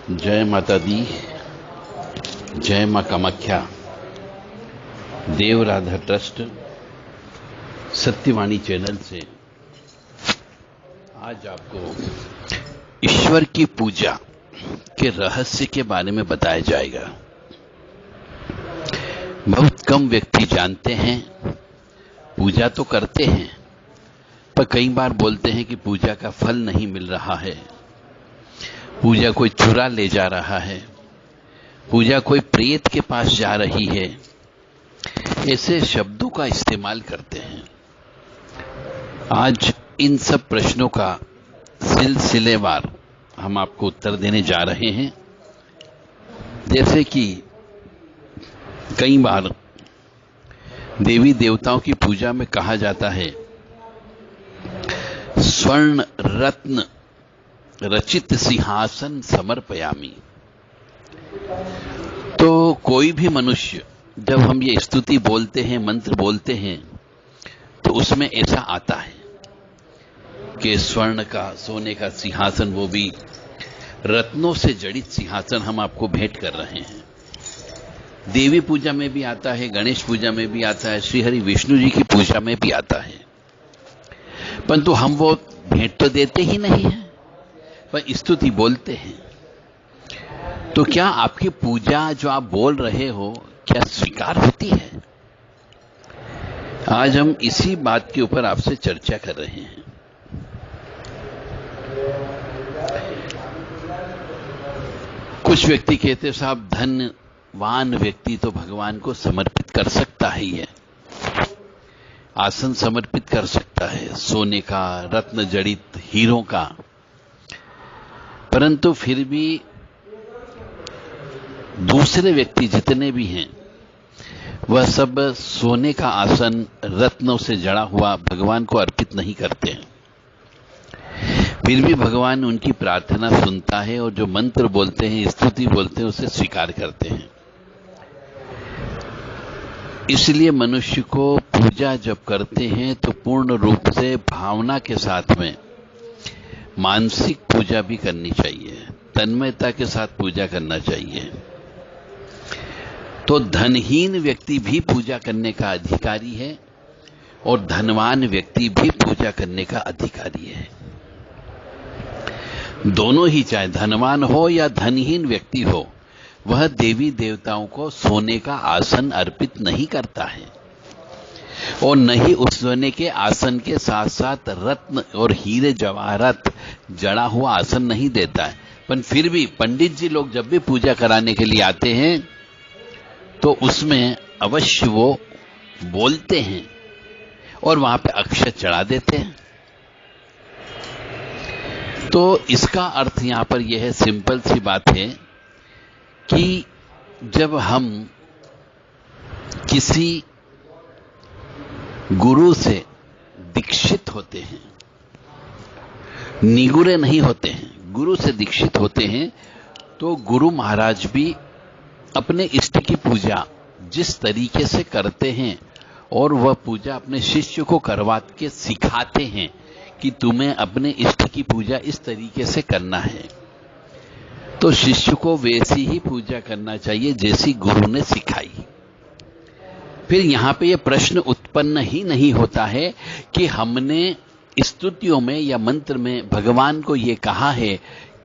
जय माता दी, जय मां कामाख्या। देव राधा ट्रस्ट सत्यवाणी चैनल से आज आपको ईश्वर की पूजा के रहस्य के बारे में बताया जाएगा। बहुत कम व्यक्ति जानते हैं, पूजा तो करते हैं, पर कई बार बोलते हैं कि पूजा का फल नहीं मिल रहा है, पूजा कोई चुरा ले जा रहा है, पूजा कोई प्रेत के पास जा रही है। ऐसे शब्दों का इस्तेमाल करते हैं। आज इन सब प्रश्नों का सिलसिलेवार हम आपको उत्तर देने जा रहे हैं। जैसे कि कई बार देवी देवताओं की पूजा में कहा जाता है, स्वर्ण रत्न रचित सिंहासन समर्पयामि। तो कोई भी मनुष्य जब हम ये स्तुति बोलते हैं, मंत्र बोलते हैं, तो उसमें ऐसा आता है कि स्वर्ण का, सोने का सिंहासन, वो भी रत्नों से जड़ित सिंहासन हम आपको भेंट कर रहे हैं। देवी पूजा में भी आता है, गणेश पूजा में भी आता है, श्री हरि विष्णु जी की पूजा में भी आता है, परंतु हम वो भेंट तो देते ही नहीं है, पर स्तुति बोलते हैं। तो क्या आपकी पूजा जो आप बोल रहे हो, क्या स्वीकार होती है? आज हम इसी बात के ऊपर आपसे चर्चा कर रहे हैं। कुछ व्यक्ति कहते हैं, साहब धनवान व्यक्ति तो भगवान को समर्पित कर सकता ही है, आसन समर्पित कर सकता है, सोने का, रत्न जड़ित हीरों का, परंतु फिर भी दूसरे व्यक्ति जितने भी हैं वह सब सोने का आसन रत्नों से जड़ा हुआ भगवान को अर्पित नहीं करते हैं। फिर भी भगवान उनकी प्रार्थना सुनता है और जो मंत्र बोलते हैं, स्तुति बोलते हैं, उसे स्वीकार करते हैं। इसलिए मनुष्य को पूजा जब करते हैं तो पूर्ण रूप से भावना के साथ में मानसिक पूजा भी करनी चाहिए, तन्मयता के साथ पूजा करना चाहिए। तो धनहीन व्यक्ति भी पूजा करने का अधिकारी है और धनवान व्यक्ति भी पूजा करने का अधिकारी है। दोनों ही, चाहे धनवान हो या धनहीन व्यक्ति हो, वह देवी देवताओं को सोने का आसन अर्पित नहीं करता है और न ही उस सोने के आसन के साथ साथ रत्न और हीरे जवाहरात जड़ा हुआ आसन नहीं देता है। पर फिर भी पंडित जी लोग जब भी पूजा कराने के लिए आते हैं तो उसमें अवश्य वो बोलते हैं और वहां पे अक्षत चढ़ा देते हैं। तो इसका अर्थ यहां पर यह है, सिंपल सी बात है कि जब हम किसी गुरु से दीक्षित होते हैं, निगुरे नहीं होते हैं, गुरु से दीक्षित होते हैं, तो गुरु महाराज भी अपने इष्ट की पूजा जिस तरीके से करते हैं और वह पूजा अपने शिष्य को करवा के सिखाते हैं कि तुम्हें अपने इष्ट की पूजा इस तरीके से करना है, तो शिष्य को वैसी ही पूजा करना चाहिए जैसी गुरु ने सिखाई। फिर यहां पे यह प्रश्न उत्पन्न ही नहीं होता है कि हमने स्तुतियों में या मंत्र में भगवान को यह कहा है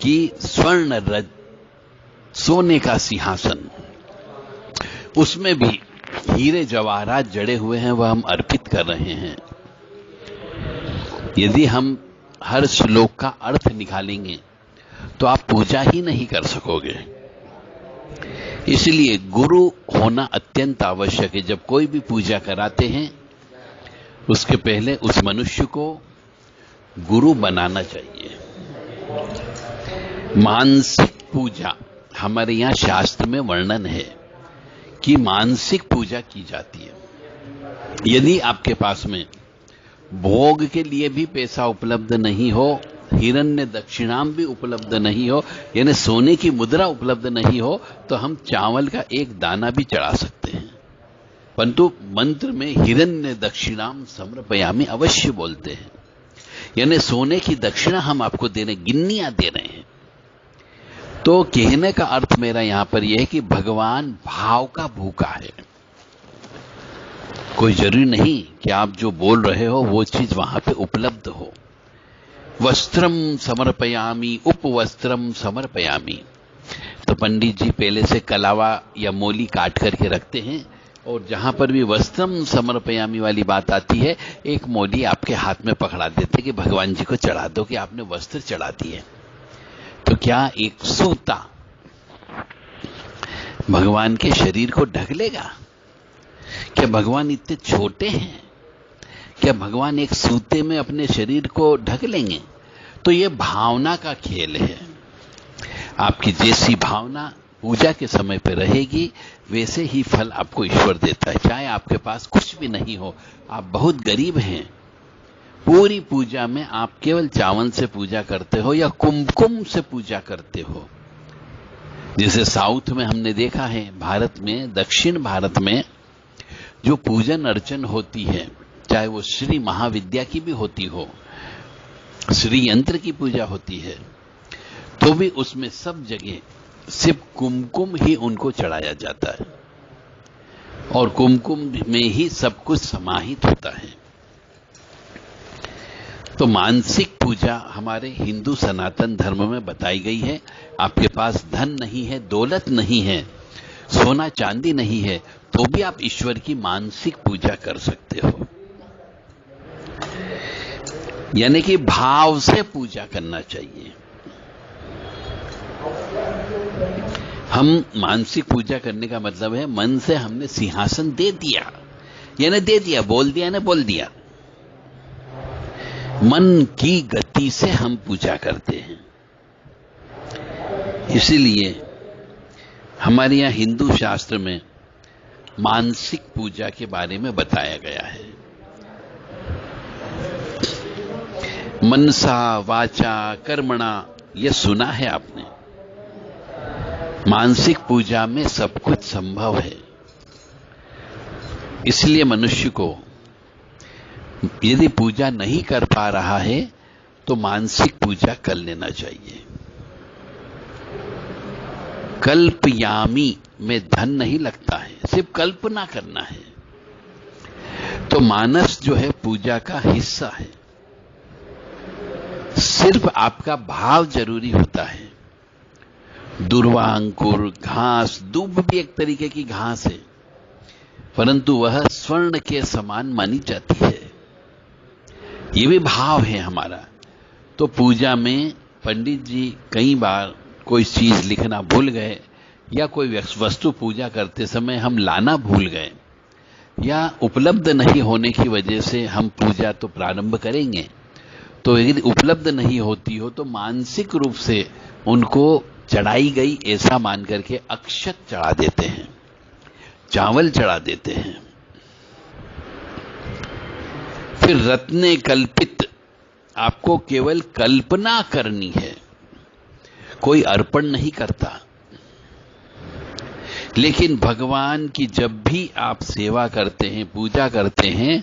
कि स्वर्ण रज, सोने का सिंहासन, उसमें भी हीरे जवाहरात जड़े हुए हैं, वह हम अर्पित कर रहे हैं। यदि हम हर श्लोक का अर्थ निकालेंगे तो आप पूजा ही नहीं कर सकोगे। इसलिए गुरु होना अत्यंत आवश्यक है। जब कोई भी पूजा कराते हैं उसके पहले उस मनुष्य को गुरु बनाना चाहिए। मानसिक पूजा, हमारे यहां शास्त्र में वर्णन है कि मानसिक पूजा की जाती है। यदि आपके पास में भोग के लिए भी पैसा उपलब्ध नहीं हो, हिरण्य दक्षिणाम भी उपलब्ध नहीं हो, यानी सोने की मुद्रा उपलब्ध नहीं हो, तो हम चावल का एक दाना भी चढ़ा सकते हैं। परंतु मंत्र में हिरण्य दक्षिणाम समर्पयामि अवश्य बोलते हैं, यानी सोने की दक्षिणा हम आपको दे रहे, गिन्नियां दे रहे हैं। तो कहने का अर्थ मेरा यहां पर यह है कि भगवान भाव का भूखा है। कोई जरूरी नहीं कि आप जो बोल रहे हो वो चीज वहां पे उपलब्ध हो। वस्त्रम समर्पयामी, उपवस्त्रम समर्पयामी। तो पंडित जी पहले से कलावा या मोली काट करके रखते हैं, और जहां पर भी वस्त्रम समर्पयामी वाली बात आती है, एक मोली आपके हाथ में पकड़ा देते कि भगवान जी को चढ़ा दो, कि आपने वस्त्र चढ़ा दिए। तो क्या एक सूता भगवान के शरीर को ढक लेगा? क्या भगवान इतने छोटे हैं? क्या भगवान एक सूते में अपने शरीर को ढक लेंगे? तो ये भावना का खेल है। आपकी जैसी भावना पूजा के समय पर रहेगी, वैसे ही फल आपको ईश्वर देता है। चाहे आपके पास कुछ भी नहीं हो, आप बहुत गरीब हैं, पूरी पूजा में आप केवल चावल से पूजा करते हो या कुमकुम से पूजा करते हो। जैसे साउथ में हमने देखा है, भारत में, दक्षिण भारत में जो पूजन अर्चन होती है, चाहे वो श्री महाविद्या की भी होती हो, श्री यंत्र की पूजा होती है, तो भी उसमें सब जगह सिर्फ कुमकुम ही उनको चढ़ाया जाता है, और कुमकुम में ही सब कुछ समाहित होता है। तो मानसिक पूजा हमारे हिंदू सनातन धर्म में बताई गई है। आपके पास धन नहीं है, दौलत नहीं है, सोना चांदी नहीं है, तो भी आप ईश्वर की मानसिक पूजा कर सकते हो। यानी कि भाव से पूजा करना चाहिए। हम मानसिक पूजा करने का मतलब है मन से हमने सिंहासन दे दिया, यानी दे दिया, बोल दिया ना, बोल दिया। मन की गति से हम पूजा करते हैं। इसीलिए हमारे यहां हिंदू शास्त्र में मानसिक पूजा के बारे में बताया गया है। मनसा वाचा कर्मणा, यह सुना है आपने। मानसिक पूजा में सब कुछ संभव है। इसलिए मनुष्य को यदि पूजा नहीं कर पा रहा है तो मानसिक पूजा कर लेना चाहिए। कल्पयामी में धन नहीं लगता है, सिर्फ कल्पना करना है। तो मानस जो है पूजा का हिस्सा है। सिर्फ आपका भाव जरूरी होता है। दुर्वा अंकुर, घास, दूब भी एक तरीके की घास है, परंतु वह स्वर्ण के समान मानी जाती है। ये भी भाव है हमारा। तो पूजा में पंडित जी कई बार कोई चीज लिखना भूल गए, या कोई वस्तु पूजा करते समय हम लाना भूल गए, या उपलब्ध नहीं होने की वजह से हम पूजा तो प्रारंभ करेंगे, तो यदि उपलब्ध नहीं होती हो तो मानसिक रूप से उनको चढ़ाई गई ऐसा मान करके अक्षत चढ़ा देते हैं, चावल चढ़ा देते हैं। फिर रत्ने कल्पित, आपको केवल कल्पना करनी है, कोई अर्पण नहीं करता। लेकिन भगवान की जब भी आप सेवा करते हैं, पूजा करते हैं,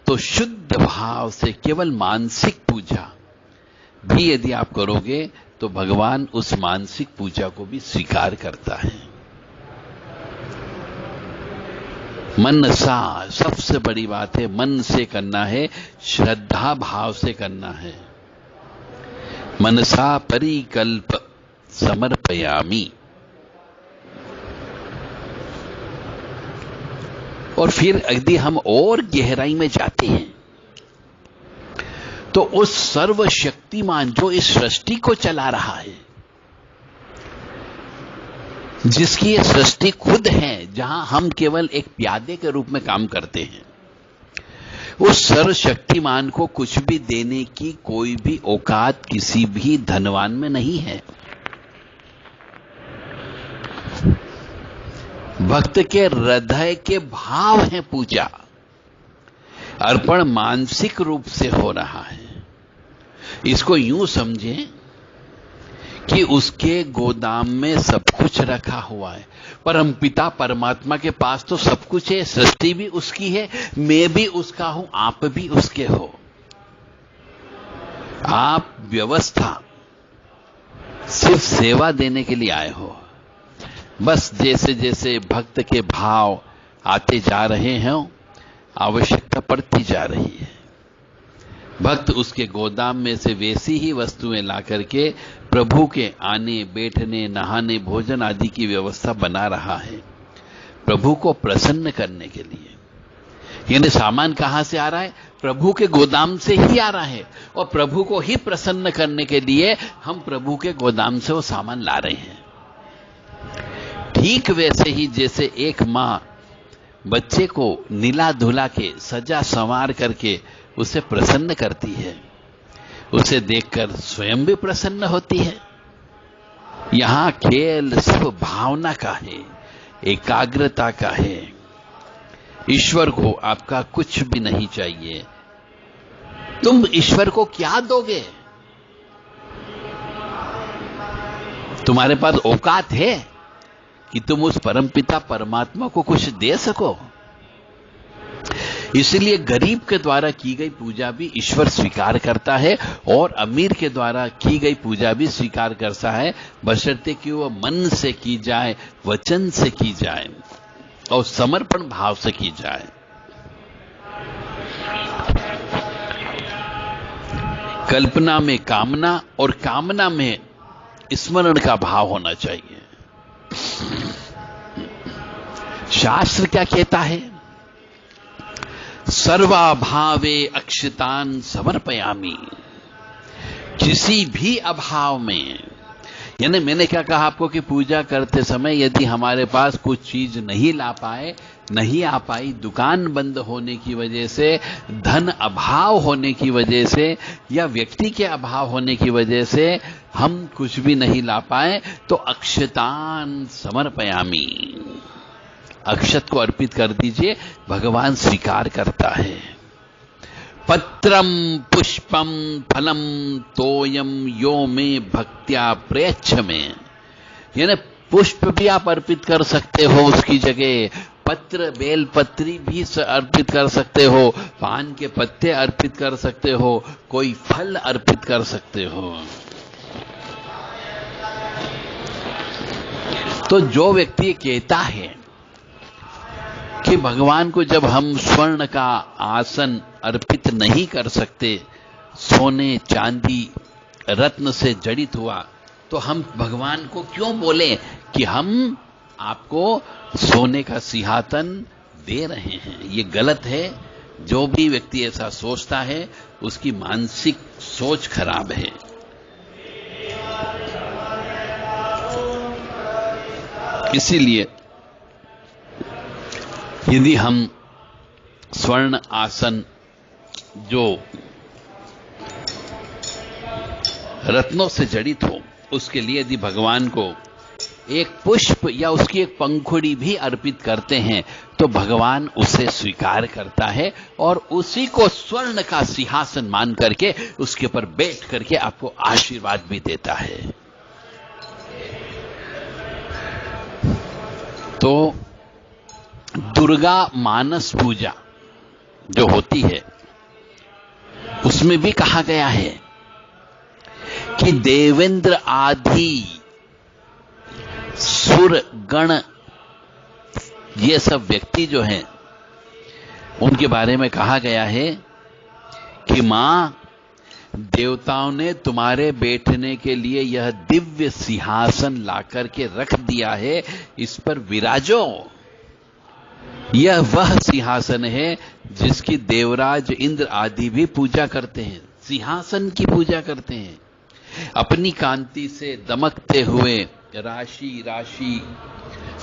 तो शुद्ध भाव से केवल मानसिक पूजा भी यदि आप करोगे तो भगवान उस मानसिक पूजा को भी स्वीकार करता है। मन सा, सबसे बड़ी बात है, मन से करना है, श्रद्धा भाव से करना है। मनसा परिकल्प समर्पयामी। और फिर यदि हम और गहराई में जाते हैं तो उस सर्वशक्तिमान जो इस सृष्टि को चला रहा है, जिसकी ये सृष्टि खुद है, जहां हम केवल एक प्यादे के रूप में काम करते हैं, उस सर्वशक्तिमान को कुछ भी देने की कोई भी औकात किसी भी धनवान में नहीं है। भक्त के हृदय के भाव है पूजा, अर्पण मानसिक रूप से हो रहा है। इसको यूं समझें कि उसके गोदाम में सब कुछ रखा हुआ है। परमपिता परमात्मा के पास तो सब कुछ है, सृष्टि भी उसकी है, मैं भी उसका हूं, आप भी उसके हो। आप व्यवस्था सिर्फ सेवा देने के लिए आए हो। बस जैसे जैसे भक्त के भाव आते जा रहे हैं, आवश्यकता बढ़ती जा रही है। भक्त उसके गोदाम में से वैसी ही वस्तुएं ला करके प्रभु के आने, बैठने, नहाने, भोजन आदि की व्यवस्था बना रहा है, प्रभु को प्रसन्न करने के लिए। यानी सामान कहां से आ रहा है? प्रभु के गोदाम से ही आ रहा है, और प्रभु को ही प्रसन्न करने के लिए हम प्रभु के गोदाम से वो सामान ला रहे हैं। ठीक वैसे ही जैसे एक मां बच्चे को नीला धुला के, सजा संवार करके उसे प्रसन्न करती है, उसे देखकर स्वयं भी प्रसन्न होती है। यहां खेल सब भावना का है, एकाग्रता का है। ईश्वर को आपका कुछ भी नहीं चाहिए। तुम ईश्वर को क्या दोगे? तुम्हारे पास औकात है कि तुम उस परमपिता परमात्मा को कुछ दे सको? इसलिए गरीब के द्वारा की गई पूजा भी ईश्वर स्वीकार करता है, और अमीर के द्वारा की गई पूजा भी स्वीकार करता है, बशर्ते कि वह मन से की जाए, वचन से की जाए और समर्पण भाव से की जाए। कल्पना में कामना और कामना में स्मरण का भाव होना चाहिए। शास्त्र क्या कहता है? सर्वाभावे अक्षतान समर्पयामि। किसी भी अभाव में, यानी मैंने क्या कहा आपको कि पूजा करते समय यदि हमारे पास कुछ चीज नहीं ला पाए, नहीं आ पाई, दुकान बंद होने की वजह से, धन अभाव होने की वजह से, या व्यक्ति के अभाव होने की वजह से हम कुछ भी नहीं ला पाए, तो अक्षतान समर्पयामि, अक्षत को अर्पित कर दीजिए, भगवान स्वीकार करता है। पत्रम पुष्पम फलम तोयम यो में भक्त्या प्रयच्छ में, यानी पुष्प भी आप अर्पित कर सकते हो उसकी जगह, पत्र बेल पत्री भी अर्पित कर सकते हो, पान के पत्ते अर्पित कर सकते हो, कोई फल अर्पित कर सकते हो। तो जो व्यक्ति कहता है कि भगवान को जब हम स्वर्ण का आसन अर्पित नहीं कर सकते, सोने चांदी रत्न से जड़ित हुआ, तो हम भगवान को क्यों बोले कि हम आपको सोने का सिंहासन दे रहे हैं? ये गलत है। जो भी व्यक्ति ऐसा सोचता है उसकी मानसिक सोच खराब है। इसीलिए यदि हम स्वर्ण आसन जो रत्नों से जड़ित हो, उसके लिए यदि भगवान को एक पुष्प या उसकी एक पंखुड़ी भी अर्पित करते हैं, तो भगवान उसे स्वीकार करता है और उसी को स्वर्ण का सिंहासन मान करके उसके ऊपर बैठ करके आपको आशीर्वाद भी देता है। तो दुर्गा मानस पूजा जो होती है उसमें भी कहा गया है कि देवेंद्र आदि सुर गण ये सब व्यक्ति जो हैं उनके बारे में कहा गया है कि मां, देवताओं ने तुम्हारे बैठने के लिए यह दिव्य सिंहासन लाकर के रख दिया है, इस पर विराजो। यह वह सिंहासन है जिसकी देवराज इंद्र आदि भी पूजा करते हैं, सिंहासन की पूजा करते हैं। अपनी कांति से दमकते हुए राशि राशि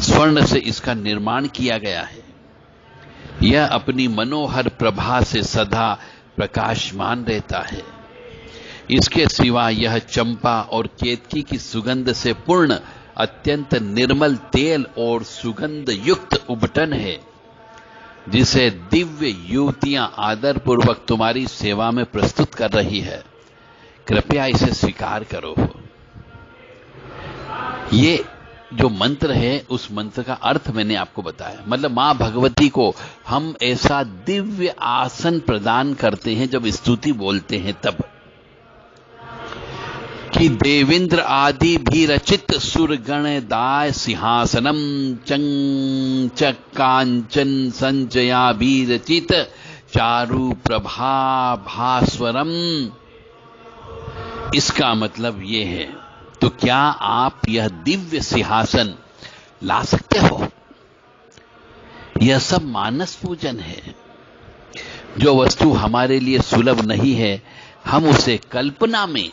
स्वर्ण से इसका निर्माण किया गया है। यह अपनी मनोहर प्रभा से सदा प्रकाशमान रहता है। इसके सिवा यह चंपा और केतकी की सुगंध से पूर्ण अत्यंत निर्मल तेल और सुगंध युक्त उबटन है, जिसे दिव्य युवतियां आदर पूर्वक तुम्हारी सेवा में प्रस्तुत कर रही है। कृपया इसे स्वीकार करो। ये जो मंत्र है उस मंत्र का अर्थ मैंने आपको बताया। मतलब मां भगवती को हम ऐसा दिव्य आसन प्रदान करते हैं जब स्तुति बोलते हैं तब, कि देवेंद्र आदि भी रचित सुरगण दाय सिंहासनम कांचन संजया भी रचित चारु प्रभा भास्वरम। इसका मतलब ये है, तो क्या आप यह दिव्य सिंहासन ला सकते हो? यह सब मानस पूजन है। जो वस्तु हमारे लिए सुलभ नहीं है, हम उसे कल्पना में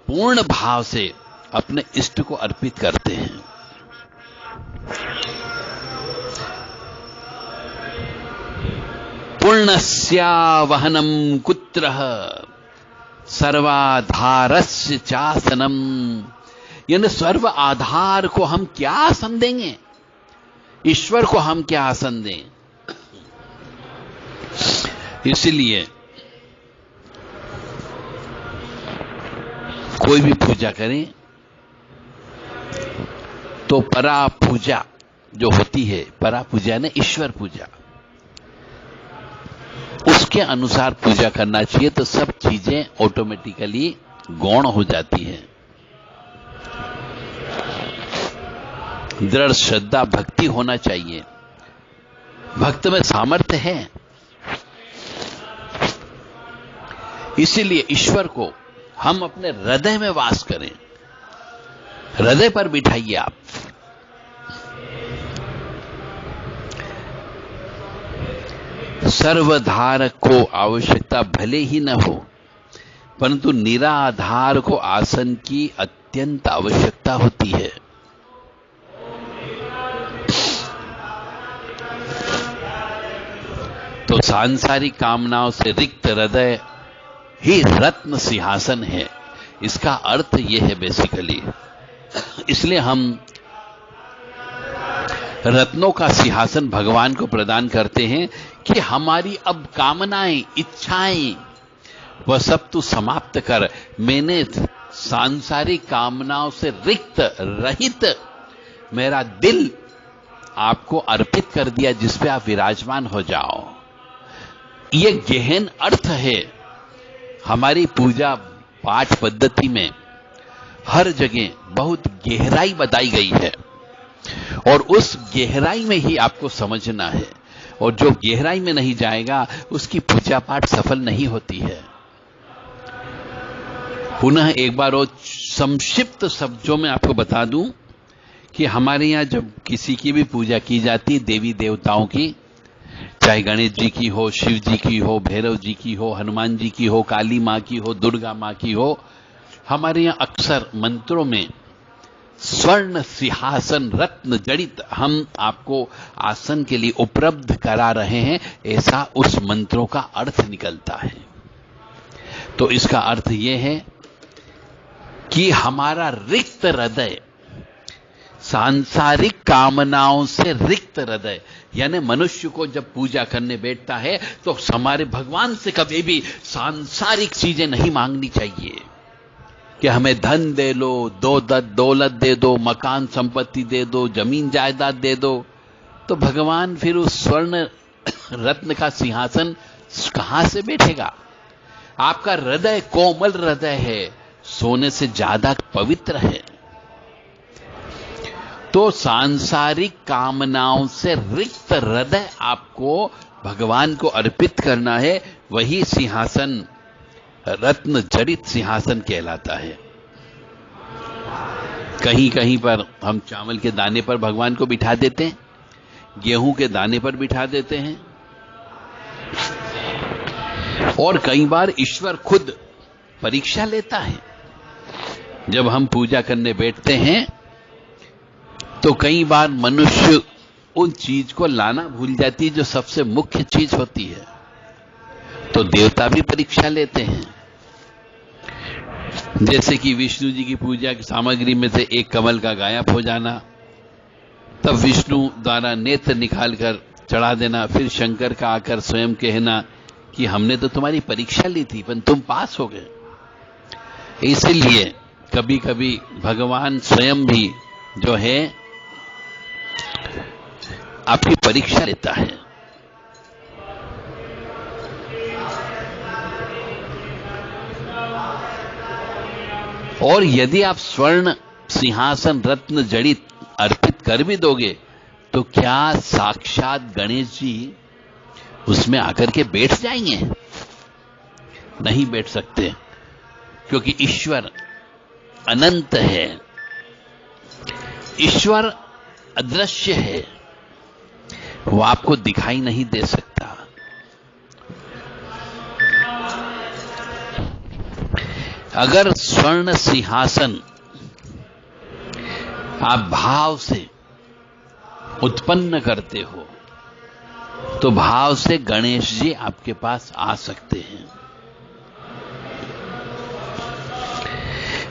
पूर्ण भाव से अपने इष्ट को अर्पित करते हैं। पुण्यस्यावहनम कुत्रः सर्वाधारस्य चासनम। यानी सर्व आधार को हम क्या आसन देंगे? ईश्वर को हम क्या आसन दें? इसलिए कोई भी पूजा करें तो परा पूजा जो होती है, परा पूजा ने ईश्वर पूजा, उसके अनुसार पूजा करना चाहिए, तो सब चीजें ऑटोमेटिकली गौण हो जाती हैं। दृढ़ श्रद्धा भक्ति होना चाहिए। भक्त में सामर्थ्य है, इसीलिए ईश्वर को हम अपने हृदय में वास करें। हृदय पर बिठाइए आप। सर्वधार को आवश्यकता भले ही न हो, परंतु निराधार को आसन की अत्यंत आवश्यकता होती है। तो सांसारिक कामनाओं से रिक्त हृदय ही रत्न सिंहासन है। इसका अर्थ यह है बेसिकली। इसलिए हम रत्नों का सिंहासन भगवान को प्रदान करते हैं कि हमारी अब कामनाएं, इच्छाएं, वह सब तू समाप्त कर। मैंने सांसारिक कामनाओं से रिक्त रहित मेरा दिल आपको अर्पित कर दिया, जिस पे आप विराजमान हो जाओ। यह गहन अर्थ है। हमारी पूजा पाठ पद्धति में हर जगह बहुत गहराई बताई गई है, और उस गहराई में ही आपको समझना है। और जो गहराई में नहीं जाएगा, उसकी पूजा पाठ सफल नहीं होती है। पुनः एक बार और संक्षिप्त शब्दों में आपको बता दूं कि हमारे यहां जब किसी की भी पूजा की जाती, देवी देवताओं की, चाहे गणेश जी की हो, शिव जी की हो, भैरव जी की हो, हनुमान जी की हो, काली मां की हो, दुर्गा मां की हो, हमारे यहां अक्सर मंत्रों में स्वर्ण सिंहासन रत्न जड़ित हम आपको आसन के लिए उपलब्ध करा रहे हैं, ऐसा उस मंत्रों का अर्थ निकलता है। तो इसका अर्थ यह है कि हमारा रिक्त हृदय, सांसारिक कामनाओं से रिक्त हृदय, यानी मनुष्य को जब पूजा करने बैठता है तो हमारे भगवान से कभी भी सांसारिक चीजें नहीं मांगनी चाहिए कि हमें धन दे लो, दौलत दे दो, मकान संपत्ति दे दो, जमीन जायदाद दे दो। तो भगवान फिर उस स्वर्ण रत्न का सिंहासन कहां से बैठेगा? आपका हृदय कोमल हृदय है, सोने से ज्यादा पवित्र है। तो सांसारिक कामनाओं से रिक्त हृदय आपको भगवान को अर्पित करना है। वही सिंहासन रत्न जड़ित सिंहासन कहलाता है। कहीं कहीं पर हम चावल के दाने पर भगवान को बिठा देते हैं, गेहूं के दाने पर बिठा देते हैं, और कई बार ईश्वर खुद परीक्षा लेता है। जब हम पूजा करने बैठते हैं तो कई बार मनुष्य उन चीज को लाना भूल जाती है जो सबसे मुख्य चीज होती है। तो देवता भी परीक्षा लेते हैं। जैसे कि विष्णु जी की पूजा की सामग्री में से एक कमल का गायब हो जाना, तब विष्णु द्वारा नेत्र निकालकर चढ़ा देना, फिर शंकर का आकर स्वयं कहना कि हमने तो तुम्हारी परीक्षा ली थी पर तुम पास हो गए। इसलिए कभी कभी भगवान स्वयं भी जो है आपकी परीक्षा लेता है। और यदि आप स्वर्ण सिंहासन रत्न जड़ित अर्पित कर भी दोगे तो क्या साक्षात गणेश जी उसमें आकर के बैठ जाएंगे? नहीं बैठ सकते, क्योंकि ईश्वर अनंत है, ईश्वर अदृश्य है, वो आपको दिखाई नहीं दे सकता। अगर स्वर्ण सिंहासन आप भाव से उत्पन्न करते हो तो भाव से गणेश जी आपके पास आ सकते हैं।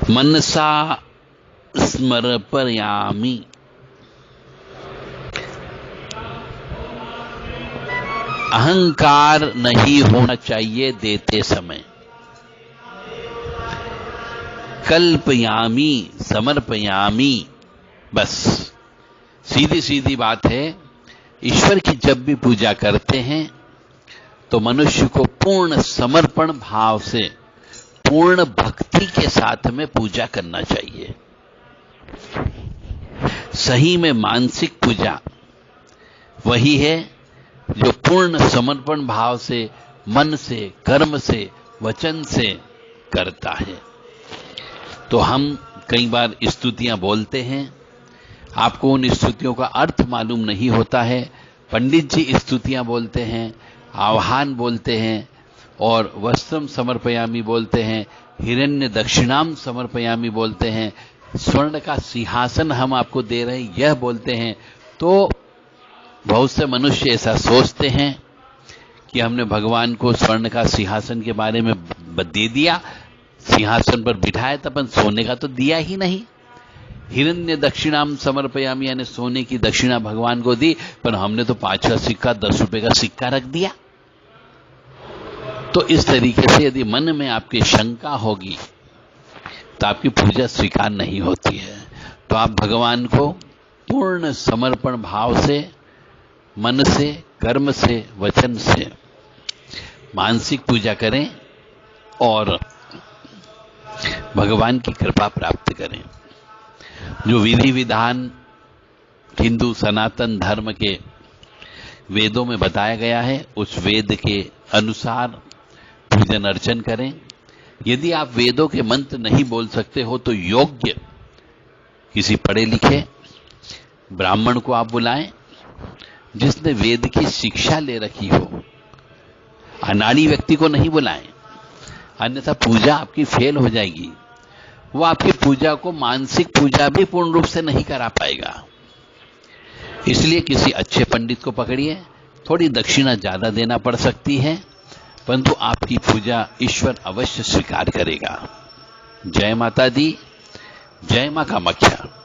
मनसा स्मर्पयामि, अहंकार नहीं होना चाहिए देते समय। कल्पयामि समर्पयामि, बस सीधी सीधी बात है। ईश्वर की जब भी पूजा करते हैं तो मनुष्य को पूर्ण समर्पण भाव से, पूर्ण भक्ति के साथ में पूजा करना चाहिए। सही में मानसिक पूजा वही है जो पूर्ण समर्पण भाव से, मन से, कर्म से, वचन से करता है। तो हम कई बार स्तुतियां बोलते हैं, आपको उन स्तुतियों का अर्थ मालूम नहीं होता है। पंडित जी स्तुतियां बोलते हैं, आह्वान बोलते हैं और वस्त्रम समर्पयामि बोलते हैं, हिरण्य दक्षिणाम समर्पयामि बोलते हैं, स्वर्ण का सिंहासन हम आपको दे रहे हैं यह बोलते हैं। तो बहुत से मनुष्य ऐसा सोचते हैं कि हमने भगवान को स्वर्ण का सिंहासन के बारे में दे दिया, सिंहासन पर बिठाया तो अपन सोने का तो दिया ही नहीं। हिरण्य दक्षिणाम समर्पयामि यानी सोने की दक्षिणा भगवान को दी, पर हमने तो 5 का सिक्का, 10 रुपए का सिक्का रख दिया। तो इस तरीके से यदि मन में आपकी शंका होगी तो आपकी पूजा स्वीकार नहीं होती है। तो आप भगवान को पूर्ण समर्पण भाव से, मन से, कर्म से, वचन से मानसिक पूजा करें और भगवान की कृपा प्राप्त करें। जो विधि विधान हिंदू सनातन धर्म के वेदों में बताया गया है, उस वेद के अनुसार पूजन अर्चन करें। यदि आप वेदों के मंत्र नहीं बोल सकते हो तो योग्य किसी पढ़े लिखे ब्राह्मण को आप बुलाएं जिसने वेद की शिक्षा ले रखी हो। अनाड़ी व्यक्ति को नहीं बुलाएं, अन्यथा पूजा आपकी फेल हो जाएगी। वो आपकी पूजा को, मानसिक पूजा भी पूर्ण रूप से नहीं करा पाएगा। इसलिए किसी अच्छे पंडित को पकड़िए। थोड़ी दक्षिणा ज्यादा देना पड़ सकती है, परंतु आपकी पूजा ईश्वर अवश्य स्वीकार करेगा। जय माता दी, जय मां कामाख्या।